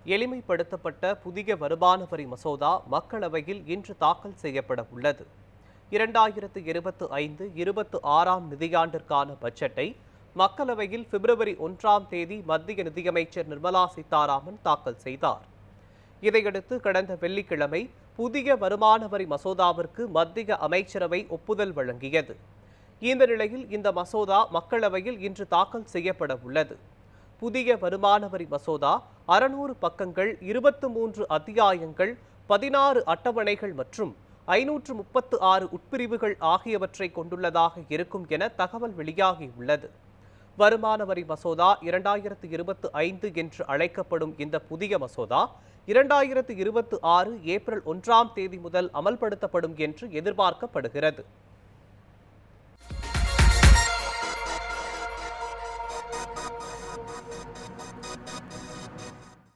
எளிமைப்படுத்தப்பட்ட புதிய வருமான வரி மசோதா மக்களவையில் இன்று தாக்கல் செய்யப்பட உள்ளது. 2025-26 நிதியாண்டிற்கான பட்ஜெட்டை மக்களவையில் பிப்ரவரி 1ஆம் தேதி மத்திய நிதியமைச்சர் நிர்மலா சீதாராமன் தாக்கல் செய்தார். இதையடுத்து கடந்த வெள்ளிக்கிழமை புதிய வருமான வரி மசோதாவிற்கு மத்திய அமைச்சரவை ஒப்புதல் வழங்கியது. இந்த நிலையில் இந்த மசோதா மக்களவையில் இன்று தாக்கல் செய்யப்பட உள்ளது. புதிய வருமான வரி மசோதா 600 பக்கங்கள், 23 அத்தியாயங்கள், 16 அட்டவணைகள் மற்றும் 536 உட்பிரிவுகள் ஆகியவற்றை கொண்டுள்ளதாக இருக்கும் என தகவல் வெளியாகியுள்ளது. வருமான வரி மசோதா 2025 என்று அழைக்கப்படும் இந்த புதிய மசோதா 2026 ஏப்ரல் 1ஆம் தேதி முதல் அமல்படுத்தப்படும் என்று எதிர்பார்க்கப்படுகிறது.